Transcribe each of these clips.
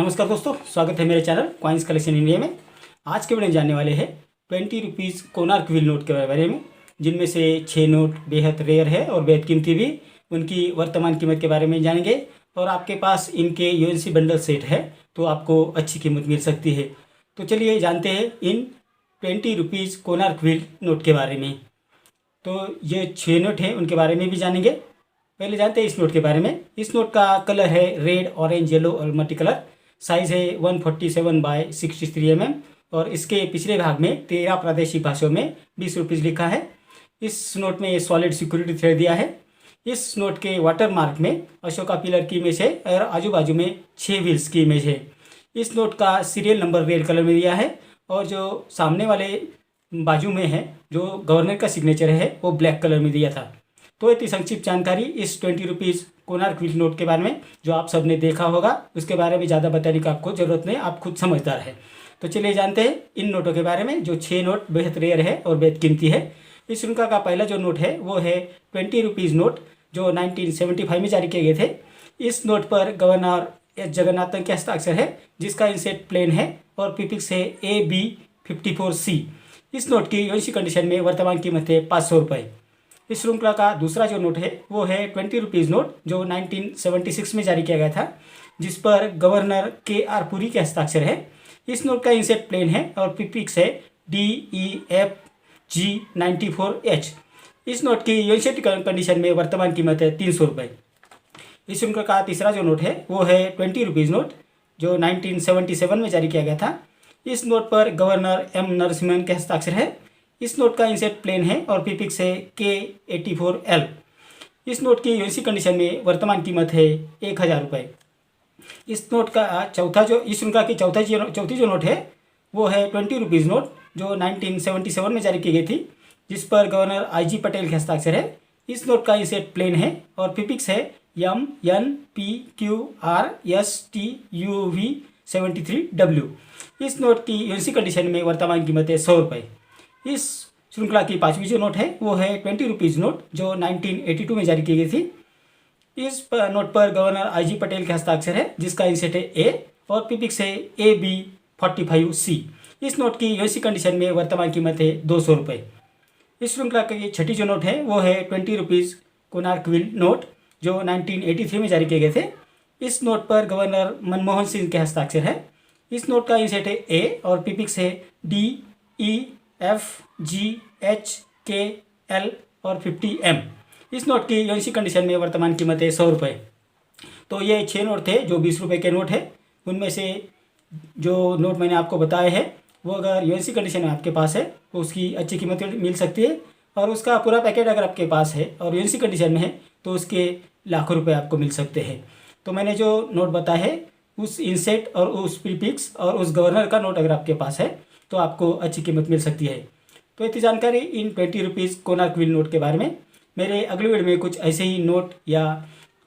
नमस्कार दोस्तों, स्वागत है मेरे चैनल कॉइन्स कलेक्शन इंडिया में। आज के वीडियो में जानने वाले हैं 20 रुपीज़ कोणार्क व्हील नोट के बारे में, जिनमें से 6 नोट बेहद रेयर है और बेहद कीमती भी। उनकी वर्तमान कीमत के बारे में जानेंगे और आपके पास इनके यूएनसी बंडल सेट है तो आपको अच्छी कीमत मिल सकती है। तो चलिए जानते हैं इन 20 रुपीज़ कोणार्क व्हील नोट के बारे में। तो ये 6 नोट हैं, उनके बारे में भी जानेंगे। पहले जानते हैं इस नोट के बारे में। इस नोट का कलर है रेड, ऑरेंज, येलो और मल्टी कलर। साइज़ है 147 बाय 63 mm और इसके पिछले भाग में 13 प्रादेशिक भाषाओं में 20 रुपीज़ लिखा है। इस नोट में सॉलिड सिक्योरिटी थ्रेड दिया है। इस नोट के वाटर मार्क में अशोका पिलर की इमेज है और आजू बाजू में 6 व्हील्स की इमेज है। इस नोट का सीरियल नंबर रेड कलर में दिया है और जो सामने वाले बाजू में है जो गवर्नर का सिग्नेचर है वो ब्लैक कलर में दिया था। तो इतनी संक्षिप्त जानकारी इस 20 रुपीज़ कोणार्क व्हील नोट के बारे में जो आप सबने देखा होगा, उसके बारे में ज़्यादा बताने का आपको ज़रूरत नहीं, आप खुद समझदार है। तो चलिए जानते हैं इन नोटों के बारे में जो 6 नोट बेहद रेयर है और बेहद कीमती है। इस श्रृंखला का पहला जो नोट है वो है 20 रुपीज़ नोट जो 1975 में जारी किए गए थे। इस नोट पर गवर्नर एस जगन्नाथन के हस्ताक्षर है, जिसका इंसेट प्लेन है और पिपिक्स है AB54C। इस नोट की यूएनसी कंडीशन में वर्तमान कीमत है 500 रुपये। इस श्रृंखला का दूसरा जो नोट है वो है 20 रुपीज़ नोट जो 1976 में जारी किया गया था, जिस पर गवर्नर KR पुरी के हस्ताक्षर है। इस नोट का इंसेट प्लेन है और पिपिक्स है DEFG94H। इस नोट की यूएनसी कंडीशन में वर्तमान कीमत है 300 रुपये। इस श्रृंखला का तीसरा जो नोट है वो है 20 रुपीज़ नोट जो 1977 में जारी किया गया था। इस नोट पर गवर्नर M नरसिम्हन के हस्ताक्षर है। इस नोट का इंसेट प्लेन है और पिपिक्स है K84L। इस नोट की यूएनसी कंडीशन में वर्तमान कीमत है 1000 रुपये। इस नोट का इस श्रृंखला की चौथी जो नोट है वो है 20 रुपीज़ नोट जो 1977 में जारी की गई थी, जिस पर गवर्नर IG पटेल के हस्ताक्षर है। इस नोट का इंसेट प्लेन है और पिपिक्स है MNPQRSTUV73W। इस नोट की यूएनसी कंडीशन में वर्तमान कीमत है 100 रुपये। इस श्रृंखला की पांचवी जो नोट है वो है 20 रुपीज़ नोट जो 1982 में जारी की गई थी। इस नोट पर गवर्नर IG पटेल के हस्ताक्षर है, जिसका इंसेट है A और पिपिक्स है AB45C। इस नोट की यूएनसी कंडीशन में वर्तमान कीमत है 200 रुपये। इस श्रृंखला की छठी जो नोट है वो है 20 रुपीज़ कोणार्क व्हील नोट जो 1983 में जारी किए गए थे। इस नोट पर गवर्नर मनमोहन सिंह के हस्ताक्षर है। इस नोट का इंसेट है A और पिपिक्स है DEFGHKL और 50M। इस नोट की यूएनसी कंडीशन में वर्तमान कीमत है 100 रुपये। तो ये 6 नोट थे जो 20 रुपये के नोट है। उनमें से जो नोट मैंने आपको बताए हैं वो अगर यूएनसी कंडीशन में आपके पास है तो उसकी अच्छी कीमत मिल सकती है, और उसका पूरा पैकेट अगर आपके पास है और यूएनसी कंडीशन में है तो उसके लाखों रुपए आपको मिल सकते हैं। तो मैंने जो नोट बताया है उस इंसेट और उस प्रीफिक्स और उस गवर्नर का नोट अगर आपके पास है तो आपको अच्छी कीमत मिल सकती है। तो इतनी जानकारी इन 20 रुपीज़ कोणार्क व्हील नोट के बारे में। मेरे अगले वीडियो में कुछ ऐसे ही नोट या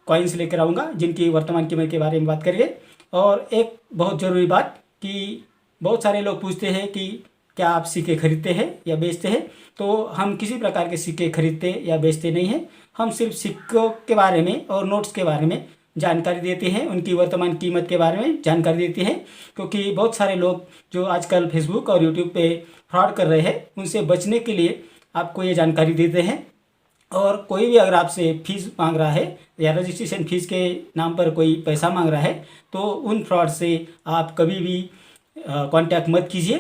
कॉइन्स लेकर आऊँगा जिनकी वर्तमान कीमत के बारे में बात करेंगे। और एक बहुत ज़रूरी बात कि बहुत सारे लोग पूछते हैं कि क्या आप सिक्के खरीदते हैं या बेचते हैं। तो हम किसी प्रकार के सिक्के खरीदते या बेचते नहीं हैं। हम सिर्फ सिक्कों के बारे में और नोट्स के बारे में जानकारी देते हैं, उनकी वर्तमान कीमत के बारे में जानकारी देते हैं, क्योंकि बहुत सारे लोग जो आजकल फेसबुक और यूट्यूब पे फ्रॉड कर रहे हैं उनसे बचने के लिए आपको ये जानकारी देते हैं। और कोई भी अगर आपसे फीस मांग रहा है या रजिस्ट्रेशन फीस के नाम पर कोई पैसा मांग रहा है तो उन फ्रॉड से आप कभी भी कांटेक्ट मत कीजिए,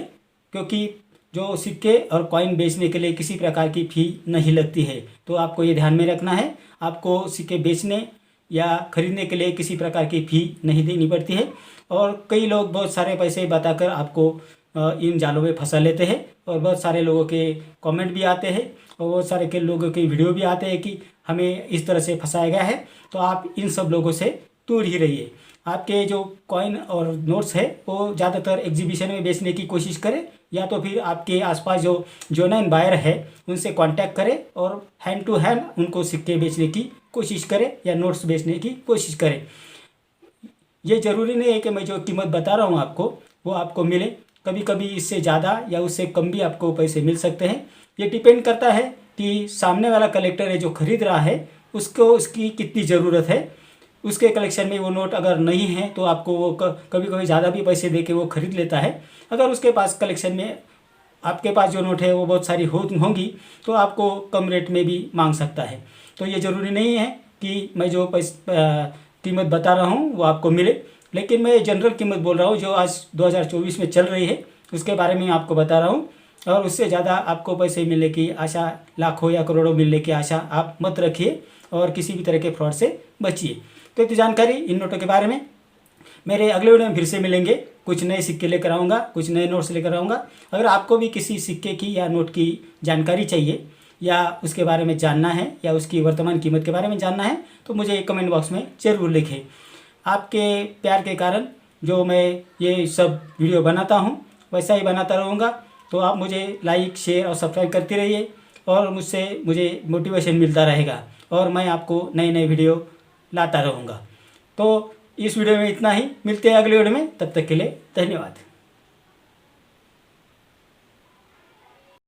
क्योंकि जो सिक्के और कॉइन बेचने के लिए किसी प्रकार की फ़ी नहीं लगती है। तो आपको ये ध्यान में रखना है, आपको सिक्के बेचने या खरीदने के लिए किसी प्रकार की फ़ी नहीं देनी पड़ती है। और कई लोग बहुत सारे पैसे बताकर आपको इन जालों में फंसा लेते हैं और बहुत सारे लोगों के कमेंट भी आते हैं और बहुत सारे के लोगों के वीडियो भी आते हैं कि हमें इस तरह से फंसाया गया है। तो आप इन सब लोगों से दूर ही रहिए। आपके जो कॉइन और नोट्स है वो ज़्यादातर एग्जीबिशन में बेचने की कोशिश करें, या तो फिर आपके आसपास जो जेन्युइन बायर है उनसे कांटेक्ट करें और हैंड टू हैंड उनको सिक्के बेचने की कोशिश करें या नोट्स बेचने की कोशिश करें। ये ज़रूरी नहीं है कि मैं जो कीमत बता रहा हूँ आपको वो आपको मिले, कभी कभी इससे ज़्यादा या उससे कम भी आपको पैसे मिल सकते हैं। ये डिपेंड करता है कि सामने वाला कलेक्टर है जो खरीद रहा है उसको उसकी कितनी ज़रूरत है। उसके कलेक्शन में वो नोट अगर नहीं है तो आपको वो कभी कभी ज़्यादा भी पैसे दे के वो खरीद लेता है। अगर उसके पास कलेक्शन में आपके पास जो नोट है वो बहुत सारी होंगी तो आपको कम रेट में भी मांग सकता है। तो ये ज़रूरी नहीं है कि मैं जो कीमत बता रहा हूँ वो आपको मिले, लेकिन मैं जनरल कीमत बोल रहा हूँ जो आज 2024 में चल रही है उसके बारे में आपको बता रहा हूँ। और उससे ज़्यादा आपको पैसे मिलने की आशा, लाखों या करोड़ों मिलने की आशा आप मत रखिए और किसी भी तरह के फ्रॉड से बचिए। तो इतनी जानकारी इन नोटों के बारे में। मेरे अगले वीडियो में फिर से मिलेंगे, कुछ नए सिक्के लेकर आऊँगा, कुछ नए नोट्स लेकर आऊँगा। अगर आपको भी किसी सिक्के की या नोट की जानकारी चाहिए या उसके बारे में जानना है या उसकी वर्तमान कीमत के बारे में जानना है तो मुझे कमेंट बॉक्स में ज़रूर लिखें। आपके प्यार के कारण जो मैं ये सब वीडियो बनाता हूँ वैसा ही बनाता रहूँगा। तो आप मुझे लाइक, शेयर और सब्सक्राइब करते रहिए और मुझे मोटिवेशन मिलता रहेगा और मैं आपको नए नए वीडियो लाता रहूँगा। तो इस वीडियो में इतना ही, मिलते हैं अगले वीडियो में, तब तक के लिए धन्यवाद।